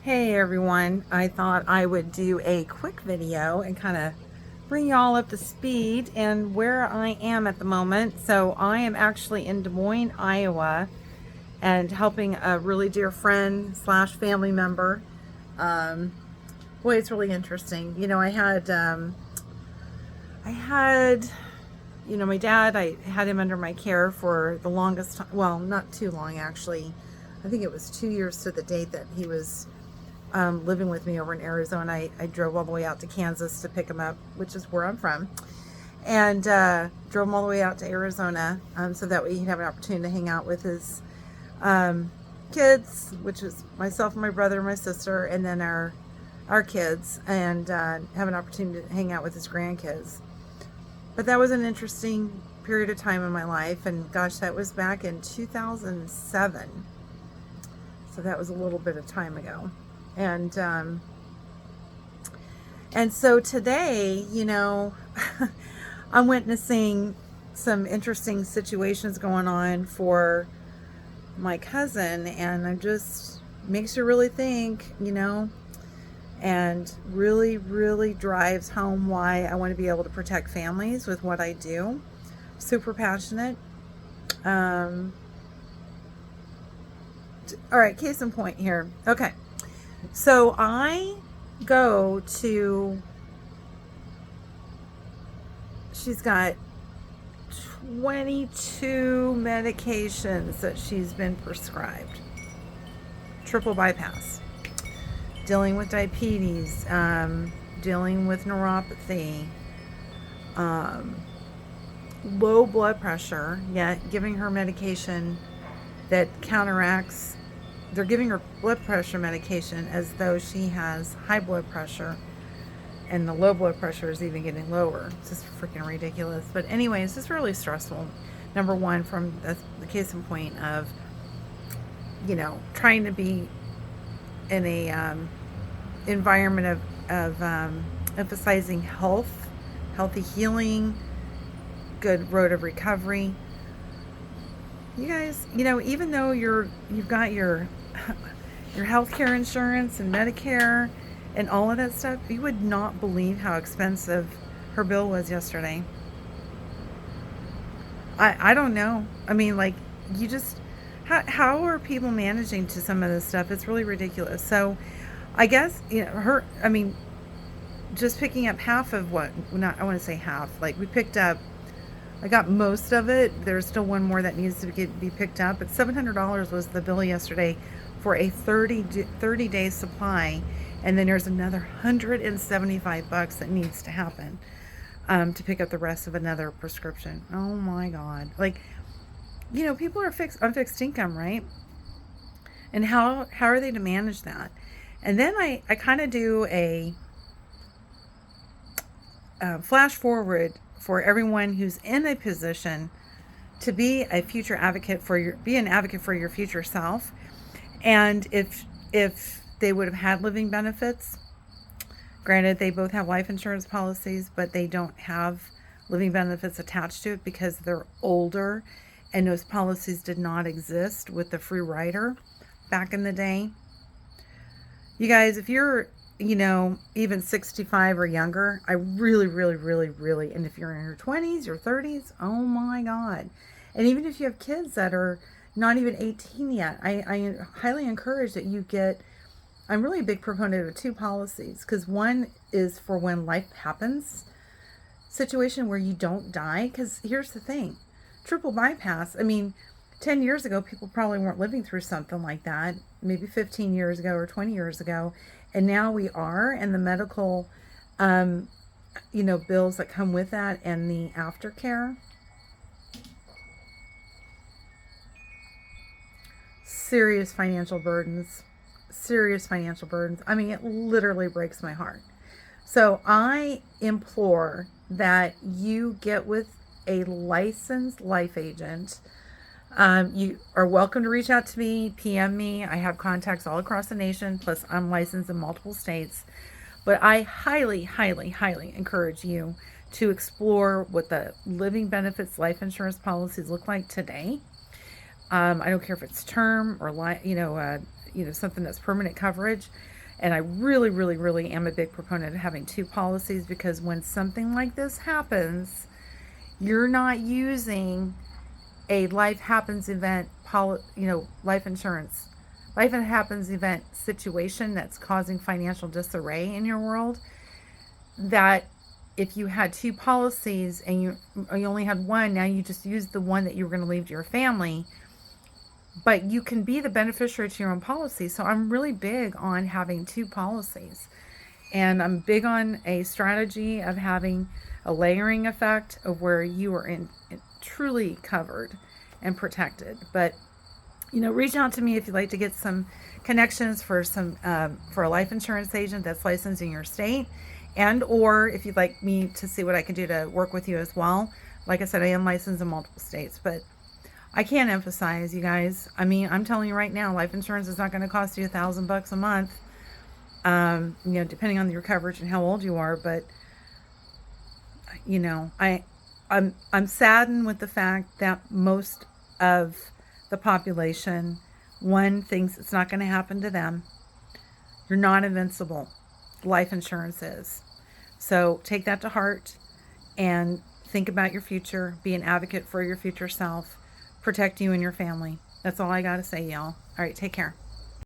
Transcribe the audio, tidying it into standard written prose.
Hey everyone, I thought I would do a quick video and kind of bring y'all up to speed and where I am at the moment. So I am actually in Des Moines, Iowa, and helping a really dear friend slash family member. Um, Boy, it's really interesting. I had my dad. I had him under my care for the longest time. Well, not too long actually. I think it was 2 years to the date that he was living with me over in Arizona. I drove all the way out to Kansas to pick him up, which is where I'm from, and drove him all the way out to Arizona so that way he'd have an opportunity to hang out with his um, kids, which is myself and my brother and my sister, and then our kids, and have an opportunity to hang out with his grandkids. But that was an interesting period of time in my life, and gosh, that was back in 2007. So that was a little bit of time ago. And and so today, I'm witnessing some interesting situations going on for my cousin, and it just makes you really think, and really, really drives home why I want to be able to protect families with what I do. Super passionate. Um, all right, case in point here. Okay, so I go to, she's got 22 medications that she's been prescribed. Triple bypass, dealing with diabetes, dealing with neuropathy, um, low blood pressure, yet giving her medication that counteracts. They're giving her blood pressure medication as though she has high blood pressure, and the low blood pressure is even getting lower. It's just freaking ridiculous. But anyways, it's really stressful. Number one, from the case in point of, trying to be in a environment of emphasizing health, healthy healing, good road of recovery. You guys, even though you've got your your healthcare insurance and Medicare and all of that stuff, you would not believe how expensive her bill was yesterday. I don't know. I mean, like, you just, how are people managing to some of this stuff? It's really ridiculous. So I guess, I mean, just picking up half of what, not, I want to say half, like we picked up, I got most of it. There's still one more that needs to be picked up, but $700 was the bill yesterday for a 30-day supply, and then there's another $175 that needs to happen to pick up the rest of another prescription. Oh my God! Like, people are on fixed income, right? And how are they to manage that? And then I kind of do a flash forward for everyone who's in a position to be a future advocate be an advocate for your future self. And if they would have had living benefits, granted they both have life insurance policies, but they don't have living benefits attached to it because they're older, and those policies did not exist with the free rider back in the day. You guys, if you're even 65 or younger, I really, really, really, really, and if you're in your 20s, your 30s, oh my God. And even if you have kids that are not even 18 yet, I highly encourage that you get, I'm really a big proponent of two policies, because one is for when life happens, situation where you don't die, because here's the thing, triple bypass, I mean, 10 years ago, people probably weren't living through something like that, maybe 15 years ago or 20 years ago. And now we are, and the medical, bills that come with that and the aftercare. Serious financial burdens. Serious financial burdens. I mean, it literally breaks my heart. So I implore that you get with a licensed life agent. You are welcome to reach out to me, PM me. I have contacts all across the nation, plus I'm licensed in multiple states. But I highly, highly, highly encourage you to explore what the living benefits life insurance policies look like today. I don't care if it's term or something that's permanent coverage. And I really, really, really am a big proponent of having two policies, because when something like this happens, you're not using a life happens event, life insurance, life happens event situation that's causing financial disarray in your world. That if you had two policies and you only had one, now you just use the one that you were going to leave to your family, but you can be the beneficiary to your own policy. So I'm really big on having two policies. And I'm big on a strategy of having a layering effect of where you are truly covered and protected. But, reach out to me if you'd like to get some connections for for a life insurance agent that's licensed in your state, and or if you'd like me to see what I can do to work with you as well. Like I said, I am licensed in multiple states, but I can't emphasize, you guys. I mean, I'm telling you right now, life insurance is not going to cost you $1,000 a month. Depending on your coverage and how old you are, but I'm saddened with the fact that most of the population, one, thinks it's not going to happen to them. You're not invincible. Life insurance is. So take that to heart and think about your future. Be an advocate for your future self. Protect you and your family. That's all I got to say, y'all. All right, take care.